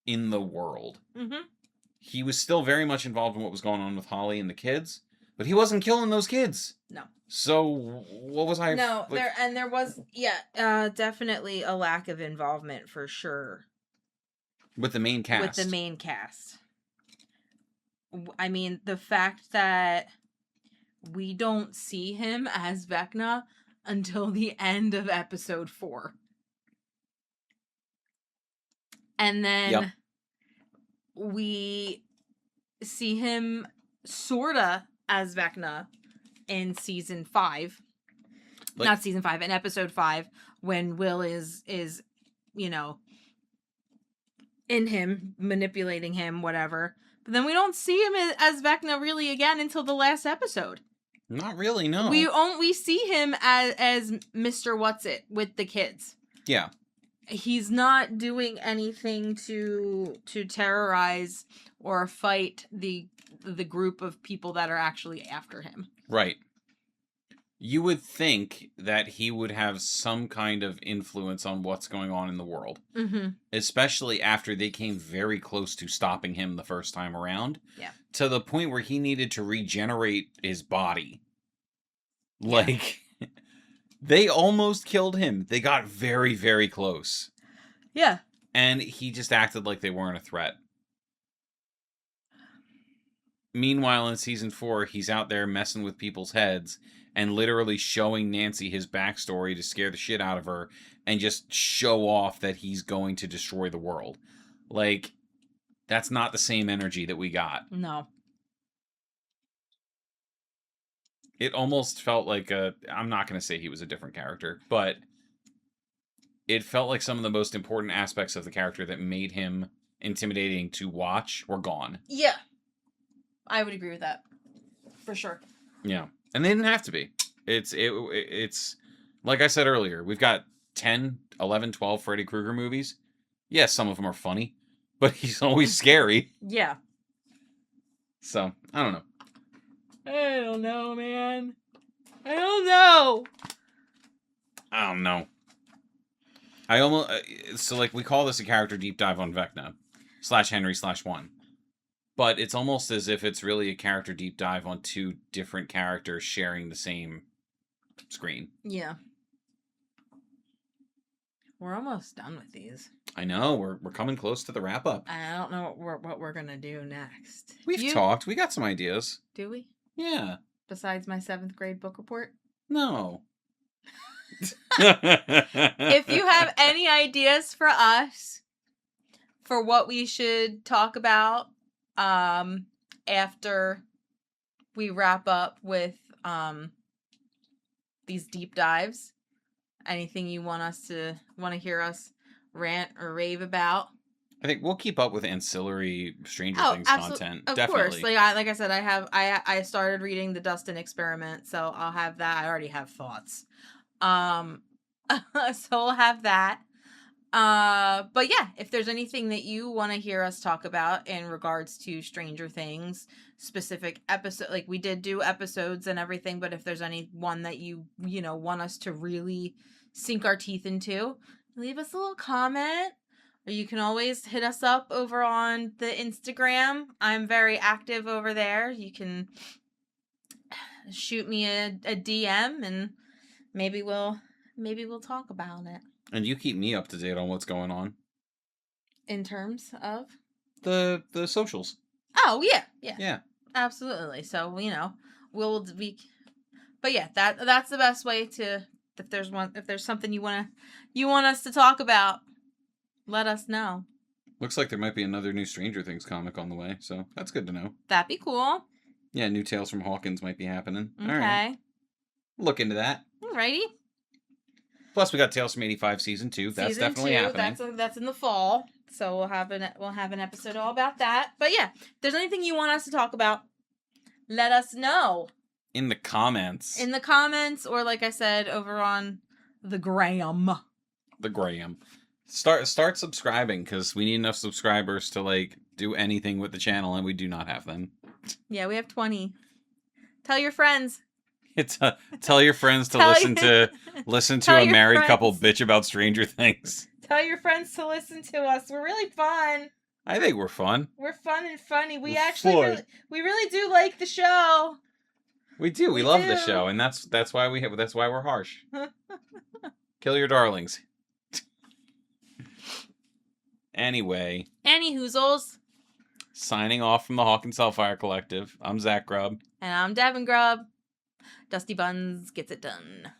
in the world. Mm-hmm. He was still very much involved in what was going on with Holly and the kids, but he wasn't killing those kids. No. So what was I? No, there was definitely a lack of involvement for sure with the main cast. With the main cast. I mean, the fact that we don't see him as Vecna until the end of episode 4. And then we see him sorta as Vecna in season 5. Not season 5, in episode 5, when Will is in him, manipulating him, whatever. But then we don't see him as Vecna really again until the last episode. Not really, no. We see him as Mr. What's-It with the kids. Yeah. He's not doing anything to terrorize or fight the group of people that are actually after him. Right. You would think that he would have some kind of influence on what's going on in the world. Mm-hmm. Especially after they came very close to stopping him the first time around. Yeah. To the point where he needed to regenerate his body. Like, they almost killed him. They got very, very close. Yeah. And he just acted like they weren't a threat. Meanwhile, in season 4, he's out there messing with people's heads and literally showing Nancy his backstory to scare the shit out of her and just show off that he's going to destroy the world. Like, that's not the same energy that we got. No. It almost felt like I'm not going to say he was a different character, but it felt like some of the most important aspects of the character that made him intimidating to watch were gone. Yeah. I would agree with that. For sure. Yeah. And they didn't have to be. It's like I said earlier, we've got 10, 11, 12 Freddy Krueger movies. Yes, some of them are funny, but he's always scary. Yeah. So, I don't know. I don't know, man. I don't know. I don't know. I almost... so, like, we call this a character deep dive on Vecna. /Henry/1. But it's almost as if it's really a character deep dive on 2 different characters sharing the same screen. Yeah. We're almost done with these. I know. We're coming close to the wrap up. I don't know what we're going to do next. We've talked. We got some ideas. Do we? Yeah. Besides my 7th grade book report? No. If you have any ideas for us for what we should talk about after we wrap up with these deep dives, anything you want to hear us rant or rave about, I think we'll keep up with ancillary Stranger Things content. Of Definitely. course. Like I said, I started reading the Dustin Experiment, so I'll have that. I already have thoughts. So I'll have that. But yeah, if there's anything that you want to hear us talk about in regards to Stranger Things, specific episode, like we did do episodes and everything, but if there's any one that you want us to really sink our teeth into, leave us a little comment. Or you can always hit us up over on the Instagram. I'm very active over there. You can shoot me a DM and maybe we'll talk about it. And you keep me up to date on what's going on. In terms of the socials. Oh yeah. Yeah. Absolutely. So, we'll be, but yeah, that's the best way to, if there's something you want us to talk about, let us know. Looks like there might be another new Stranger Things comic on the way, so that's good to know. That'd be cool. Yeah, new Tales from Hawkins might be happening. Okay. All right. Look into that. Alrighty. Plus, we got Tales from 85 season 2. That's Season definitely 2, happening. That's in the fall. So we'll have an episode all about that. But yeah, if there's anything you want us to talk about, let us know. In the comments. In the comments, or like I said, over on the Gram. The Gram. Start subscribing, because we need enough subscribers to do anything with the channel, and we do not have them. Yeah, we have 20. Tell your friends. Tell your friends to listen to a married couple bitch about Stranger Things. Tell your friends to listen to us. We're really fun. I think we're fun. We're fun and funny. We we really do like the show. We do. We love the show, and that's why we're harsh. Kill your darlings. Anyway. Anywhoozles. Signing off from the Hawkins Hellfire Collective. I'm Zach Grubb. And I'm Devin Grubb. Dusty Buns gets it done.